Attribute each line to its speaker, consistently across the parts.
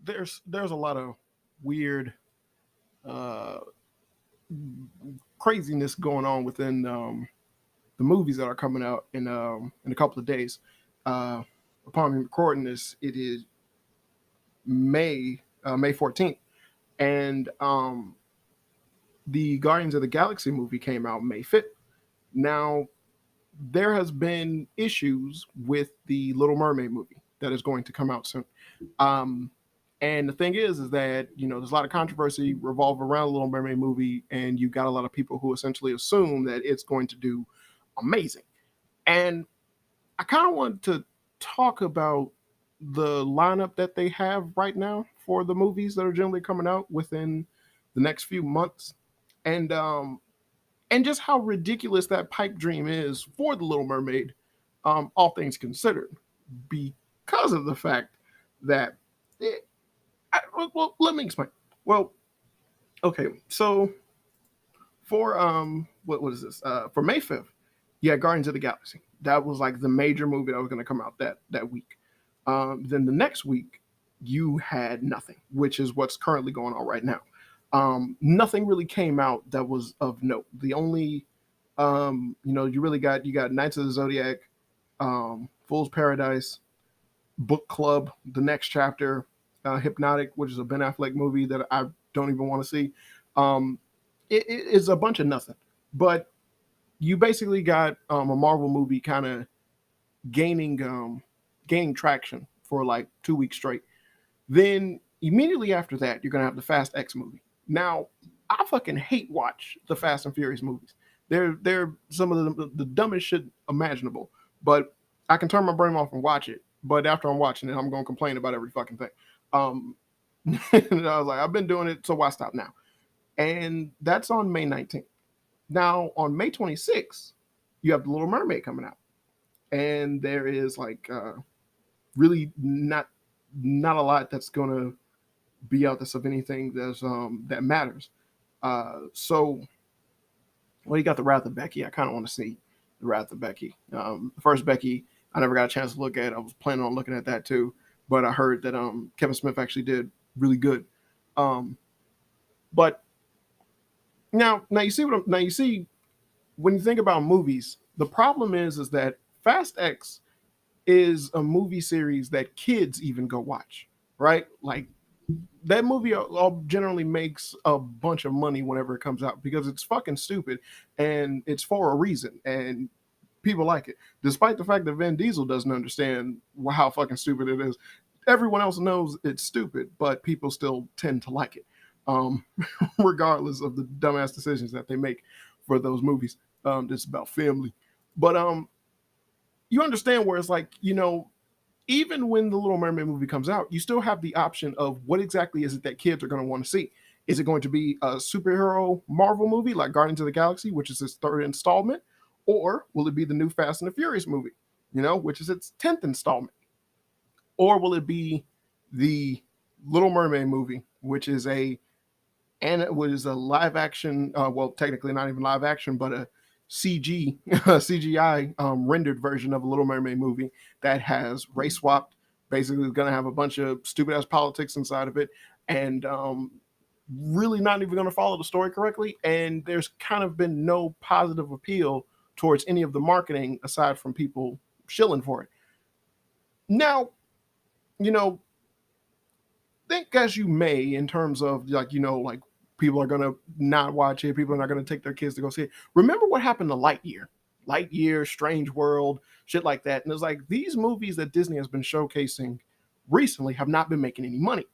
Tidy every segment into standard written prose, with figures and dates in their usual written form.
Speaker 1: There's there's a lot of weird uh craziness going on within the movies that are coming out in a couple of days. Uh Upon me recording this, it is May 14th, and the Guardians of the Galaxy movie came out May 5th. Now, there has been issues with the Little Mermaid movie that is going to come out soon. Um, and the thing is that there's a lot of controversy revolve around the Little Mermaid movie, and you've got a lot of people who essentially assume that it's going to do amazing. And I kind of want to talk about the lineup that they have right now for the movies that are generally coming out within the next few months, and just how ridiculous that pipe dream is for the Little Mermaid, all things considered, because of the fact that well, let me explain. Well, okay, so for what is this? For May 5th, yeah, Guardians of the Galaxy. That was like the major movie that was going to come out that week. Then the next week, you had nothing, which is what's currently going on right now. Nothing really came out that was of note. The only, you got Knights of the Zodiac, Fool's Paradise, Book Club, The Next Chapter, Hypnotic, which is a Ben Affleck movie that I don't even want to see. Um, it is a bunch of nothing. But you basically got a Marvel movie kind of gaining gaining traction for like 2 weeks straight. Then immediately after that, you're gonna have the Fast X movie. Now, I fucking hate watch the Fast and Furious movies. They're some of the dumbest shit imaginable. But I can turn my brain off and watch it. But after I'm watching it, I'm gonna complain about every fucking thing. Um, and I was like, I've been doing it, so why stop now? And that's on May 19th. Now on May 26th, you have the Little Mermaid coming out, and there is like really not a lot that's gonna be out that's of anything that matters. So well, you got the Wrath of Becky. I kind of want to see the Wrath of Becky. The first Becky, I never got a chance to look at. I was planning on looking at that too, but I heard that Kevin Smith actually did really good. Um, but now you see now you see when you think about movies, the problem is that Fast X is a movie series that kids even go watch, right? Like that movie all generally makes a bunch of money whenever it comes out because it's fucking stupid and it's for a reason and people like it. Despite the fact that Vin Diesel doesn't understand how fucking stupid it is, everyone else knows it's stupid, but people still tend to like it, um, regardless of the dumbass decisions that they make for those movies. It's about family, but you understand where it's like even when the Little Mermaid movie comes out, you still have the option of what exactly is it that kids are going to want to see. Is it going to be a superhero Marvel movie like Guardians of the Galaxy, which is its third installment, or will it be the new Fast and the Furious movie, which is its 10th installment, or will it be the Little Mermaid movie, which is a live action, well, technically not even live action, but a CGI rendered version of a Little Mermaid movie that has race swapped. Basically, is going to have a bunch of stupid ass politics inside of it, and really not even going to follow the story correctly. And there's kind of been no positive appeal towards any of the marketing aside from people shilling for it. Now, you know, think as you may in terms of like people are gonna not watch it, people are not gonna take their kids to go see it. Remember what happened to Lightyear, Strange World, shit like that. And it's like these movies that Disney has been showcasing recently have not been making any money.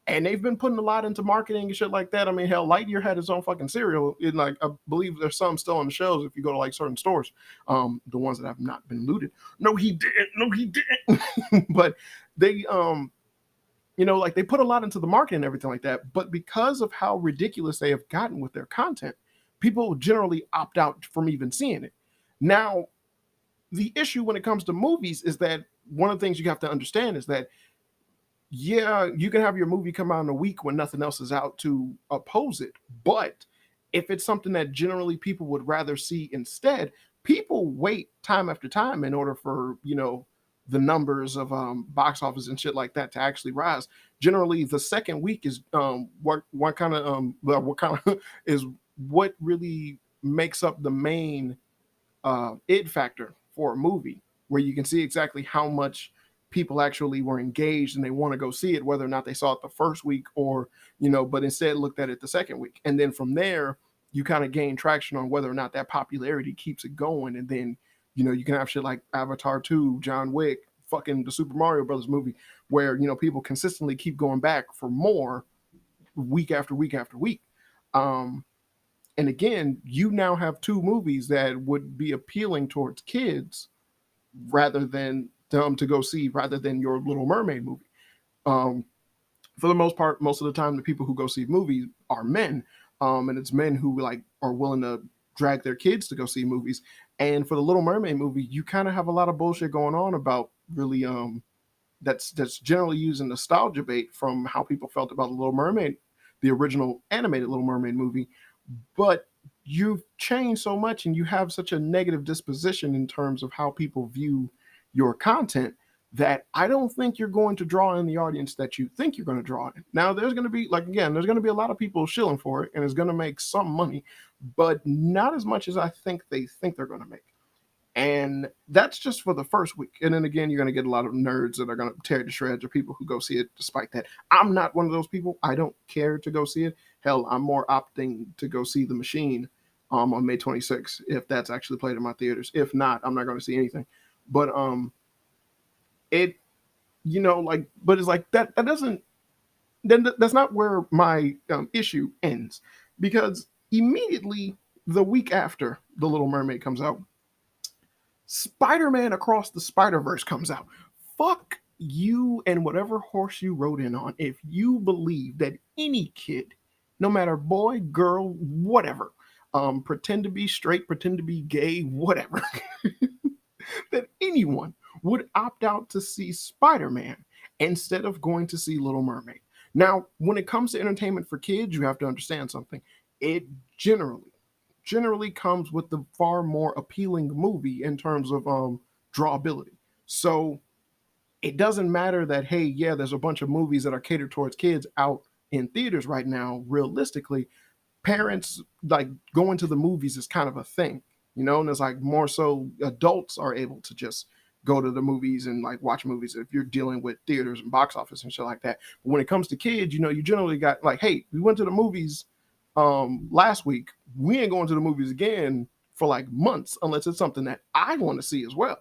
Speaker 1: And they've been putting a lot into marketing and shit like that. I mean, hell, Lightyear had his own fucking cereal. And like I believe there's some still on the shelves if you go to like certain stores. The ones that have not been looted. No, he didn't. No, he didn't. But they like they put a lot into the marketing and everything like that. But because of how ridiculous they have gotten with their content, people generally opt out from even seeing it. Now, the issue when it comes to movies is that one of the things you have to understand is that, yeah, you can have your movie come out in a week when nothing else is out to oppose it. But if it's something that generally people would rather see instead, people wait time after time in order for, the numbers of box office and shit like that to actually rise. Generally, the second week is what kind of what kind of is what really makes up the main id factor for a movie, where you can see exactly how much people actually were engaged and they want to go see it, whether or not they saw it the first week or, but instead looked at it the second week. And then from there, you kind of gain traction on whether or not that popularity keeps it going. And then, you can have shit like Avatar 2, John Wick, fucking the Super Mario Brothers movie, where, people consistently keep going back for more week after week after week. Um, and again, you now have two movies that would be appealing towards kids rather than them to go see, rather than your Little Mermaid movie. Um, for the most part, most of the time, the people who go see movies are men, and it's men who like are willing to drag their kids to go see movies. And for the Little Mermaid movie, you kind of have a lot of bullshit going on about really that's generally using nostalgia bait from how people felt about the Little Mermaid, the original animated Little Mermaid movie. But you've changed so much and you have such a negative disposition in terms of how people view your content that I don't think you're going to draw in the audience that you think you're going to draw in. Now, there's going to be, like, again, there's going to be a lot of people shilling for it and it's going to make some money, but not as much as I think they think they're going to make. And that's just for the first week. And then again, you're going to get a lot of nerds that are going to tear it to shreds, or people who go see it despite that. I'm not one of those people. I don't care to go see it. Hell, I'm more opting to go see The Machine on May 26th, if that's actually played in my theaters. If not, I'm not going to see anything. But it, but it's like that doesn't, then that's not where my issue ends. Because immediately the week after The Little Mermaid comes out, Spider-Man Across the Spider-Verse comes out. Fuck you and whatever horse you rode in on if you believe that any kid, no matter boy, girl, whatever, pretend to be straight, pretend to be gay, whatever, that anyone would opt out to see Spider-Man instead of going to see Little Mermaid. Now, when it comes to entertainment for kids, you have to understand something. It generally comes with the far more appealing movie in terms of drawability. So it doesn't matter that, hey, yeah, there's a bunch of movies that are catered towards kids out in theaters right now. Realistically, parents, like, going to the movies is kind of a thing, and it's like more so adults are able to just go to the movies and like watch movies if you're dealing with theaters and box office and shit like that. But when it comes to kids, you generally got like, hey, we went to the movies last week. We ain't going to the movies again for like months unless it's something that I want to see as well.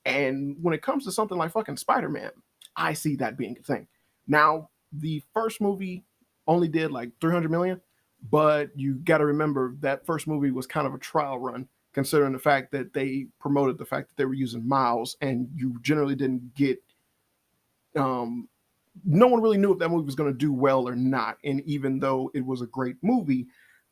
Speaker 1: And when it comes to something like fucking Spider-Man, I see that being a thing. Now, the first movie only did like 300 million, but you got to remember that first movie was kind of a trial run, considering the fact that they promoted the fact that they were using miles, and you generally didn't get no one really knew if that movie was going to do well or not. And even though it was a great movie,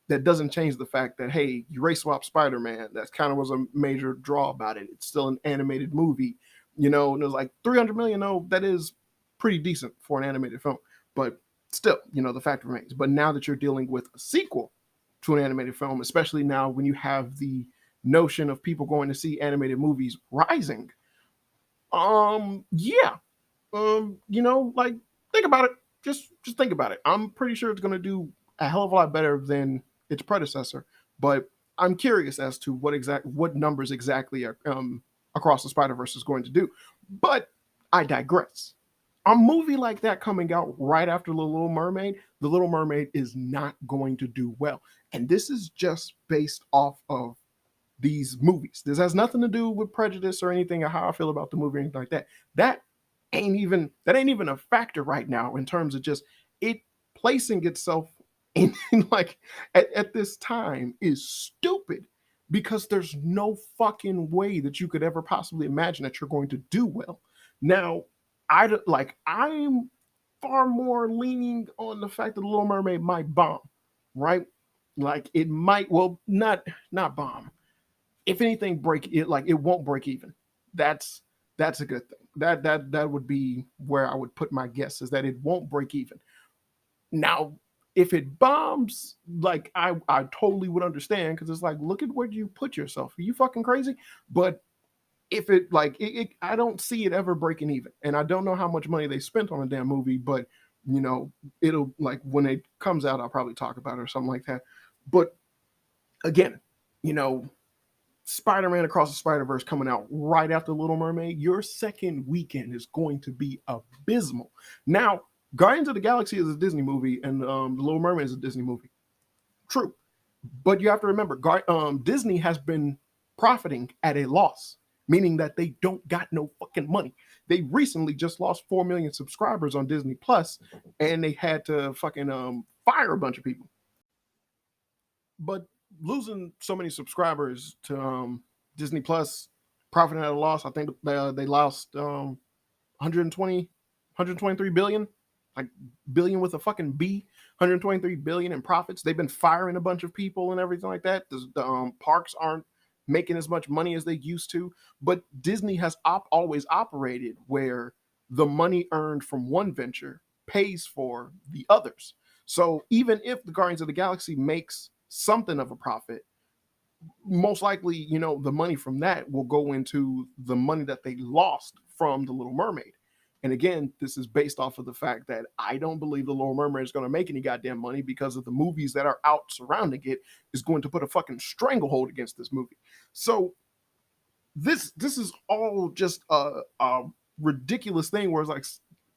Speaker 1: that doesn't change the fact that, hey, you race swap Spider-Man. That kind of was a major draw about it. It's still an animated movie, and it was like 300 million. No, that is pretty decent for an animated film, but still, the fact remains. But now that you're dealing with a sequel to an animated film, especially now when you have the notion of people going to see animated movies rising, yeah, like, think about it. Just think about it. I'm pretty sure it's going to do a hell of a lot better than its predecessor, but I'm curious as to what numbers exactly are, Across the Spider-Verse is going to do. But I digress. A movie like that coming out right after The Little Mermaid is not going to do well. And this is just based off of these movies. This has nothing to do with prejudice or anything or how I feel about the movie or anything like that. That ain't even a factor right now in terms of just it placing itself in like at this time is stupid, because there's no fucking way that you could ever possibly imagine that you're going to do well. Now, I'm far more leaning on the fact that the Little Mermaid might bomb, right? Like, it might, well, not bomb. If anything, break it, like, it won't break even. That's a good thing. That would be where I would put my guess, is that it won't break even. Now, if it bombs, like, I totally would understand, because it's like, look at where you put yourself. Are you fucking crazy? But if it like I don't see it ever breaking even, and I don't know how much money they spent on a damn movie, but you know, it'll like when it comes out, I'll probably talk about it or something like that. But again, you know, Spider-Man Across the Spider-Verse coming out right after Little Mermaid, your second weekend is going to be abysmal. Now, Guardians of the Galaxy is a Disney movie, and The Little Mermaid is a Disney movie. True, but you have to remember, Disney has been profiting at a loss, meaning that they don't got no fucking money. They recently just lost 4 million subscribers on Disney Plus, and they had to fucking fire a bunch of people. But losing so many subscribers to Disney Plus, profiting at a loss, I think they lost 120, 123 billion, like billion with a fucking B, 123 billion in profits. They've been firing a bunch of people and everything like that. The parks aren't making as much money as they used to, but Disney has always operated where the money earned from one venture pays for the others. So even if the Guardians of the Galaxy makes something of a profit, most likely, you know, the money from that will go into the money that they lost from the Little Mermaid. And again, this is based off of the fact that I don't believe the Little Mermaid is going to make any goddamn money because of the movies that are out surrounding it is going to put a fucking stranglehold against this movie. So this is all just a ridiculous thing where it's like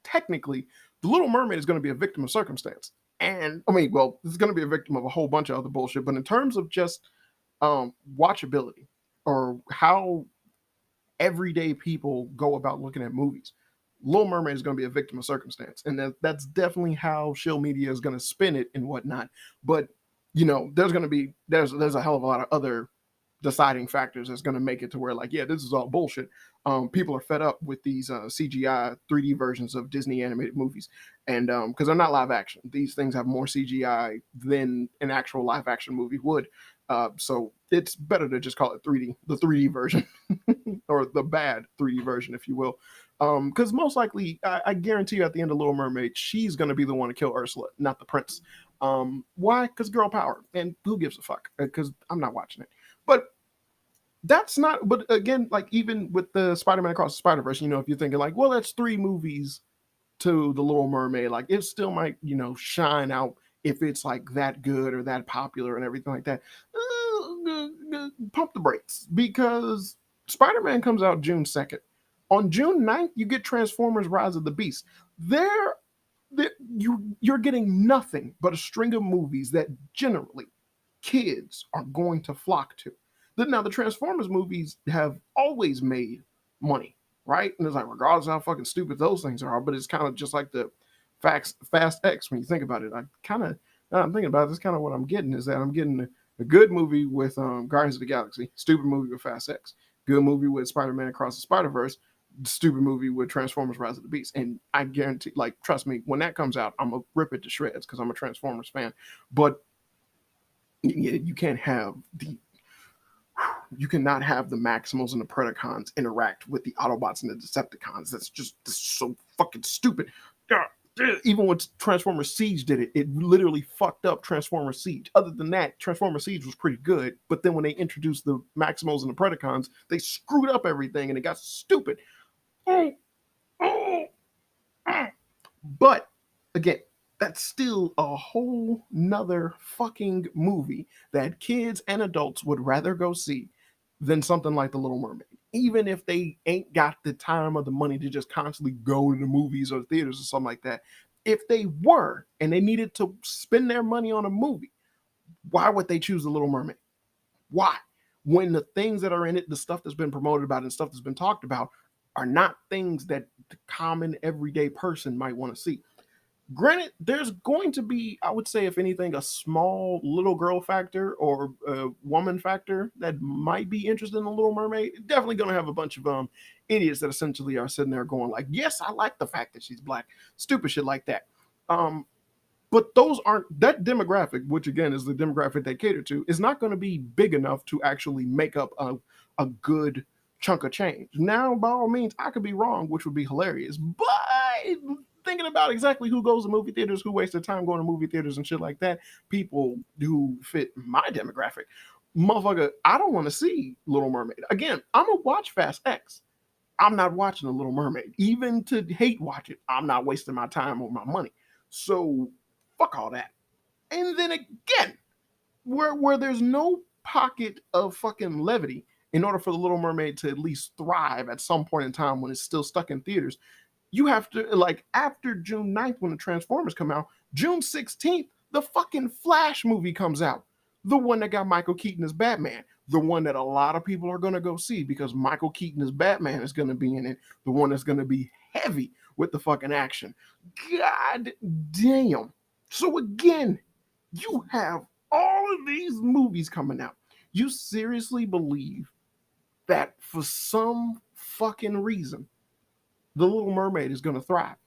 Speaker 1: technically the Little Mermaid is going to be a victim of circumstance. And I mean, well, it's going to be a victim of a whole bunch of other bullshit. But in terms of just watchability or how everyday people go about looking at movies, Little Mermaid is going to be a victim of circumstance, and that's definitely how Shill Media is going to spin it and whatnot. But you know, there's a hell of a lot of other deciding factors that's going to make it to where, like, yeah, this is all bullshit. People are fed up with these CGI 3D versions of Disney animated movies, and because they're not live action, these things have more CGI than an actual live action movie would. So it's better to just call it 3D, the 3D version, or the bad 3D version, if you will. Because most likely, I guarantee you, at the end of Little Mermaid, she's going to be the one to kill Ursula, not the prince. Why? Because girl power, and who gives a fuck? Because I'm not watching it. But that's not. But again, like even with the Spider-Man Across the Spider-Verse, you know, if you're thinking like, well, that's 3 movies to the Little Mermaid, like it still might, you know, shine out if it's like that good or that popular and everything like that. Pump the brakes, because Spider-Man comes out June 2nd. On June 9th, you get Transformers Rise of the Beast. You're getting nothing but a string of movies that generally kids are going to flock to. Now, the Transformers movies have always made money, right? And it's like, regardless of how fucking stupid those things are, but it's kind of just like the Fast X when you think about it. I'm thinking about it, that's kind of what I'm getting, is that I'm getting a good movie with Guardians of the Galaxy, stupid movie with Fast X, good movie with Spider-Man Across the Spider-Verse, stupid movie with Transformers Rise of the Beast. And I guarantee, like, trust me, when that comes out, I'm going to rip it to shreds because I'm a Transformers fan. But you can't have you cannot have the Maximals and the Predacons interact with the Autobots and the Decepticons. That's so fucking stupid. Even when Transformers Siege did it, it literally fucked up Transformers Siege. Other than that, Transformers Siege was pretty good. But then when they introduced the Maximals and the Predacons, they screwed up everything and it got stupid. But again, that's still a whole nother fucking movie that kids and adults would rather go see than something like The Little Mermaid. Even if they ain't got the time or the money to just constantly go to the movies or theaters or something like that. If they were and they needed to spend their money on a movie, why would they choose The Little Mermaid? Why? When the things that are in it, the stuff that's been promoted about and stuff that's been talked about, are not things that the common everyday person might want to see. Granted, there's going to be, I would say, if anything, a small little girl factor or a woman factor that might be interested in The Little Mermaid. Definitely going to have a bunch of idiots that essentially are sitting there going like, yes, I like the fact that she's black. Stupid shit like that. But those aren't, that demographic, which again is the demographic they cater to, is not going to be big enough to actually make up a good chunk of change. Now, by all means, I could be wrong, which would be hilarious. But thinking about exactly who goes to movie theaters, who wastes their time going to movie theaters and shit like that, people who fit my demographic, motherfucker, I don't want to see Little Mermaid. Again, I'm gonna watch Fast X. I'm not watching The Little Mermaid. Even to hate watch it, I'm not wasting my time or my money. So fuck all that. And then again, where there's no pocket of fucking levity in order for The Little Mermaid to at least thrive at some point in time when it's still stuck in theaters, you have to, like, after June 9th when the Transformers come out, June 16th, the fucking Flash movie comes out. The one that got Michael Keaton as Batman. The one that a lot of people are going to go see because Michael Keaton as Batman is going to be in it. The one that's going to be heavy with the fucking action. God damn. So again, you have all of these movies coming out. You seriously believe that for some fucking reason, The Little Mermaid is going to thrive?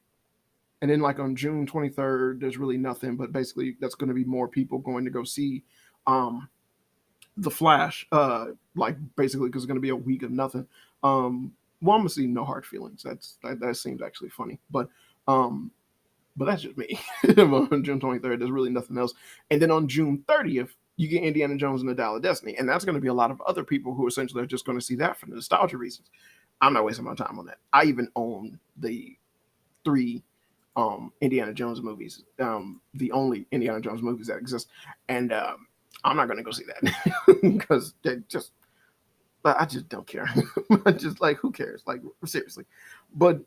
Speaker 1: And then, like, on June 23rd, there's really nothing, but basically that's going to be more people going to go see um, The Flash, like, basically because it's going to be a week of nothing. Well, I'm going to see No Hard Feelings. That seems actually funny. But that's just me. On June 23rd, there's really nothing else. And then on June 30th, you get Indiana Jones and the Dial of Destiny. And that's going to be a lot of other people who essentially are just going to see that for nostalgia reasons. I'm not wasting my time on that. I even own the 3 Indiana Jones movies, the only Indiana Jones movies that exist. And I'm not going to go see that because I just don't care. I just, like, who cares? Like, seriously. But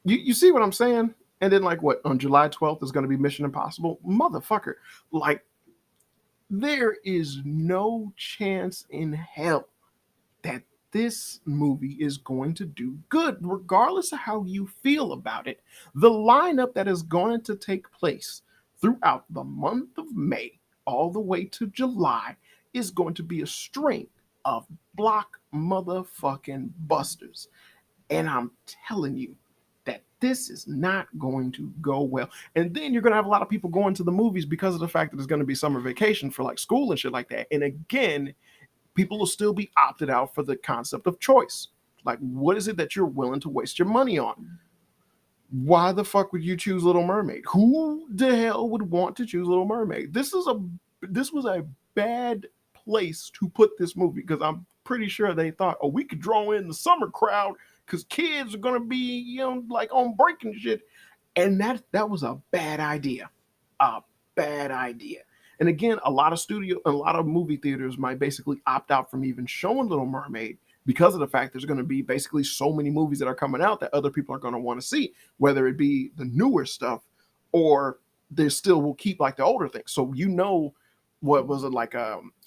Speaker 1: you see what I'm saying? And then, like, what, on July 12th is going to be Mission Impossible? Motherfucker. Like, there is no chance in hell that this movie is going to do good, regardless of how you feel about it. The lineup that is going to take place throughout the month of May all the way to July is going to be a string of block motherfucking busters. And I'm telling you that this is not going to go well. And then you're going to have a lot of people going to the movies because of the fact that it's going to be summer vacation for, like, school and shit like that. And again, people will still be opted out for the concept of choice. Like, what is it that you're willing to waste your money on? Why the fuck would you choose Little Mermaid? Who the hell would want to choose Little Mermaid? This was a bad place to put this movie because I'm pretty sure they thought, oh, we could draw in the summer crowd because kids are gonna be, like, on break and shit. And that was a bad idea. A bad idea. And again, a lot of movie theaters might basically opt out from even showing Little Mermaid because of the fact there's going to be basically so many movies that are coming out that other people are going to want to see, whether it be the newer stuff or they still will keep, like, the older things. So, what was it, like,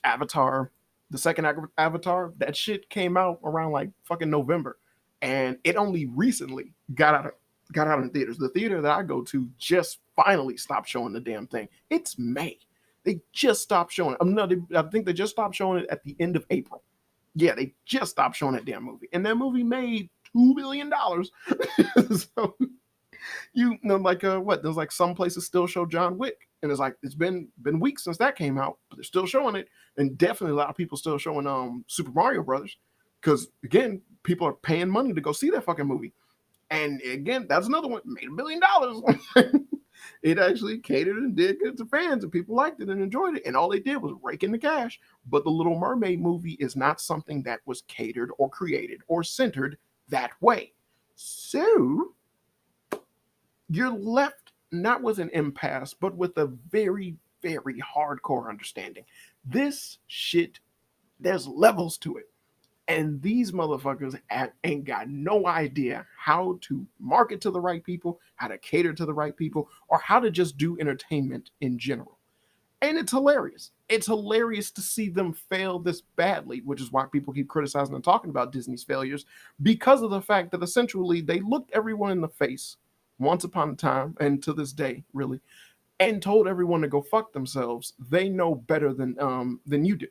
Speaker 1: Avatar, the second Avatar? That shit came out around, like, fucking November, and it only recently got out in theaters. The theater that I go to just finally stopped showing the damn thing. It's May. They just stopped showing it. I think they just stopped showing it at the end of April. Yeah, they just stopped showing that damn movie. And that movie made $2 billion. So, like, what? There's, like, some places still show John Wick. And it's like, it's been weeks since that came out, but they're still showing it. And definitely a lot of people still showing Super Mario Brothers. Because, again, people are paying money to go see that fucking movie. And again, that's another one, made $1 billion. It actually catered and did good to fans, and people liked it and enjoyed it. And all they did was rake in the cash. But the Little Mermaid movie is not something that was catered or created or centered that way. So you're left not with an impasse, but with a very, very hardcore understanding. This shit, there's levels to it. And these motherfuckers ain't got no idea how to market to the right people, how to cater to the right people, or how to just do entertainment in general. And it's hilarious. It's hilarious to see them fail this badly, which is why people keep criticizing and talking about Disney's failures, because of the fact that essentially they looked everyone in the face once upon a time, and to this day, really, and told everyone to go fuck themselves. They know better than you do.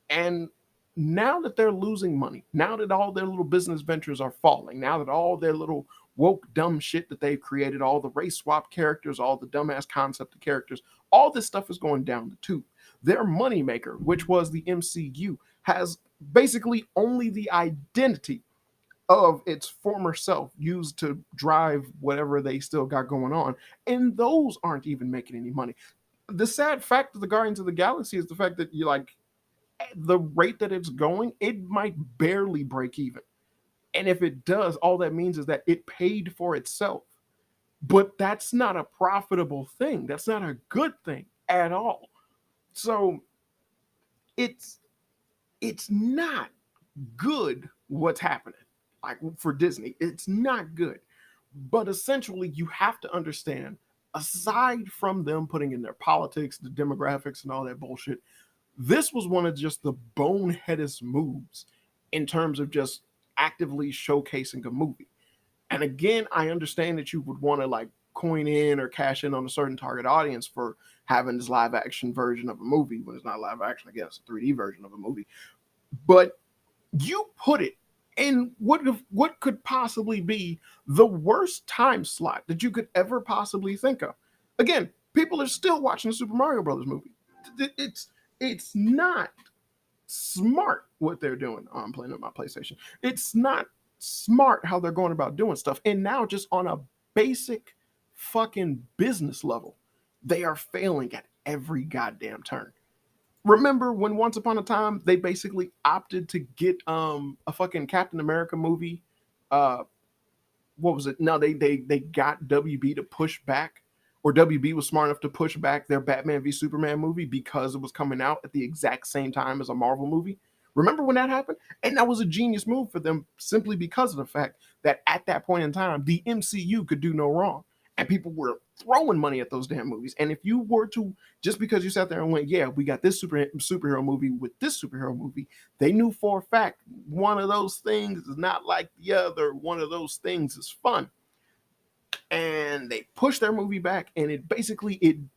Speaker 1: And now that they're losing money, now that all their little business ventures are falling, now that all their little woke dumb shit that they've created, all the race swap characters, all the dumbass concept of characters, all this stuff is going down the tube. Their moneymaker, which was the MCU, has basically only the identity of its former self used to drive whatever they still got going on. And those aren't even making any money. The sad fact of the Guardians of the Galaxy is the fact that the rate that it's going, it might barely break even. And if it does, all that means is that it paid for itself. But that's not a profitable thing. That's not a good thing at all. So it's it's not good what's happening. Like for Disney, it's not good. But essentially, you have to understand, aside from them putting in their politics, the demographics, and all that bullshit, this was one of just the boneheadest moves in terms of just actively showcasing a movie. And again, I understand that you would want to like coin in or cash in on a certain target audience for having this live action version of a movie when it's not live action. I guess a 3D version of a movie. But you put it in what could possibly be the worst time slot that you could ever possibly think of. Again, people are still watching the Super Mario Brothers movie. It's not smart what they're doing. Oh, I'm playing with my PlayStation. It's not smart how they're going about doing stuff. And now, just on a basic fucking business level, they are failing at every goddamn turn. Remember when once upon a time they basically opted to get a fucking Captain America movie? Uh what was it? No, they got WB to push back, or WB was smart enough to push back their Batman v Superman movie because it was coming out at the exact same time as a Marvel movie. Remember when that happened? And that was a genius move for them simply because of the fact that at that point in time, the MCU could do no wrong. And people were throwing money at those damn movies. And if you were to, just because you sat there and went, yeah, we got this superhero movie with this superhero movie, they knew for a fact one of those things is not like the other. One of those things is fun. And they pushed their movie back, and it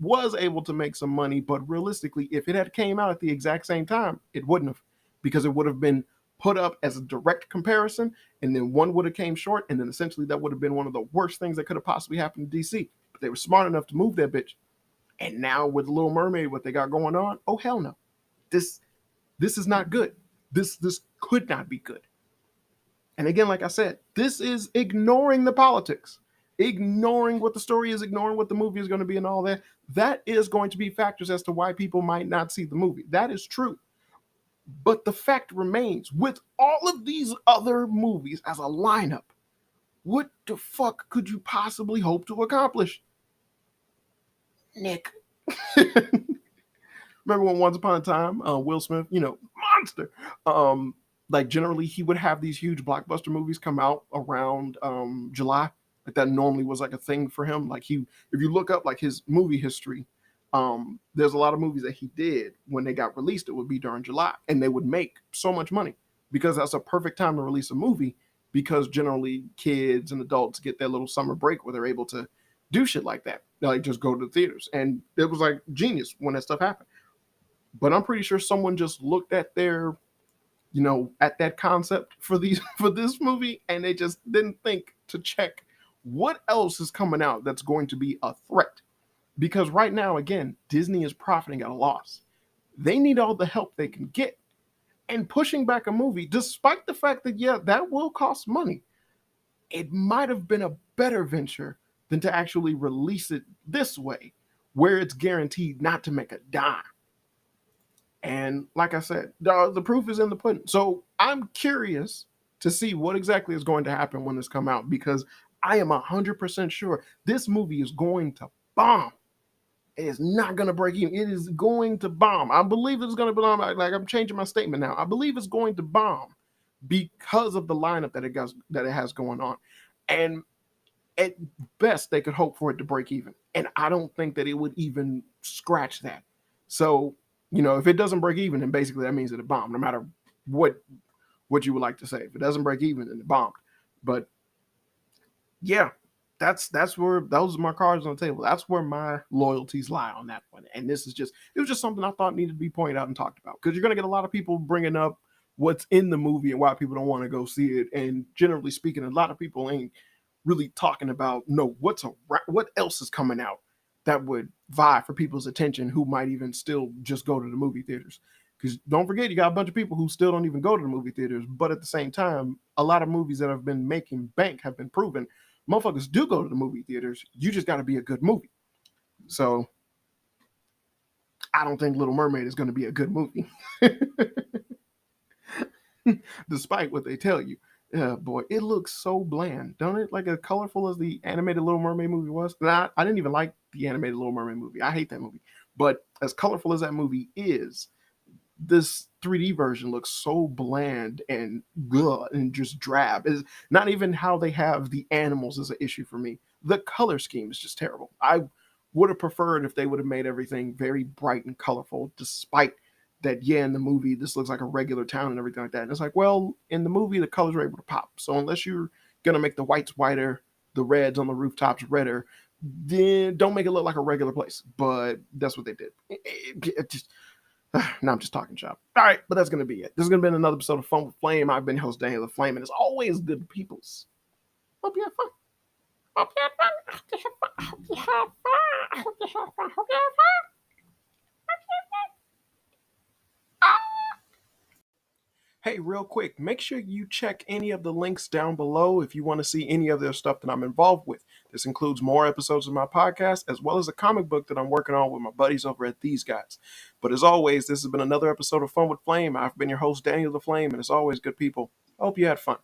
Speaker 1: was able to make some money, but realistically, if it had came out at the exact same time, it wouldn't have, because it would have been put up as a direct comparison, and then one would have came short, and then essentially that would have been one of the worst things that could have possibly happened to DC. But they were smart enough to move that bitch. And now with Little Mermaid, what they got going on, oh hell no. This is not good. This could not be good. And again, like I said, this is ignoring the politics, ignoring what the story is, ignoring what the movie is going to be, and all that. That is going to be factors as to why people might not see the movie. That is true. But the fact remains, with all of these other movies as a lineup, what the fuck could you possibly hope to accomplish? Nick. Remember when once upon a time, Will Smith, monster. Like generally he would have these huge blockbuster movies come out around July. Like that normally was like a thing for him. Like if you look up like his movie history, there's a lot of movies that he did when they got released. It would be during July, and they would make so much money because that's a perfect time to release a movie. Because generally kids and adults get their little summer break where they're able to do shit like that. They like just go to the theaters, and it was like genius when that stuff happened. But I'm pretty sure someone just looked at their, at that concept for this movie, and they just didn't think to check what else is coming out that's going to be a threat. Because right now, again, Disney is profiting at a loss. They need all the help they can get. And pushing back a movie, despite the fact that, yeah, that will cost money, it might have been a better venture than to actually release it this way, where it's guaranteed not to make a dime. And like I said, the proof is in the pudding. So I'm curious to see what exactly is going to happen when this come out, because I am 100% sure this movie is going to bomb. It is not going to break even. It is going to bomb. I believe it's going to bomb. Like I'm changing my statement now. I believe it's going to bomb because of the lineup that it has going on. And at best, they could hope for it to break even. And I don't think that it would even scratch that. So, if it doesn't break even, then basically that means that it bombed, no matter what you would like to say. If it doesn't break even, then it bombed. But yeah, that's where those are my cards on the table. That's where my loyalties lie on that one. And it was just something I thought needed to be pointed out and talked about, because you're going to get a lot of people bringing up what's in the movie and why people don't want to go see it. And generally speaking, a lot of people ain't really talking about, no, what else is coming out that would vie for people's attention, who might even still just go to the movie theaters. Because don't forget, you got a bunch of people who still don't even go to the movie theaters. But at the same time, a lot of movies that have been making bank have been proven motherfuckers do go to the movie theaters. You just got to be a good movie. So I don't think Little Mermaid is going to be a good movie, despite what they tell you. Boy, it looks so bland, don't it? Like as colorful as the animated Little Mermaid movie was. I didn't even like the animated Little Mermaid movie. I hate that movie. But as colorful as that movie is, this 3D version looks so bland and good and just drab. Is not even how they have the animals is an issue for me. The color scheme is just terrible. I would have preferred if they would have made everything very bright and colorful, despite that, yeah, in the movie this looks like a regular town and everything like that. And it's like, well, in the movie the colors are able to pop. So unless you're gonna make the whites whiter, the reds on the rooftops redder, then don't make it look like a regular place. But that's what they did. It just now I'm just talking shop. All right, but that's gonna be it. This is gonna be another episode of Fun with Flame. I've been your host Daniel the Flame, and it's always good peoples. Hope you have fun. Hope you have fun. Hope you have fun. Hope you have fun. Hope you have fun. Hope you have fun. Hey, real quick, make sure you check any of the links down below if you want to see any of their stuff that I'm involved with. This includes more episodes of my podcast, as well as a comic book that I'm working on with my buddies over at These Guys. But as always, this has been another episode of Fun with Flame. I've been your host, Daniel the Flame, and as always, good people, I hope you had fun.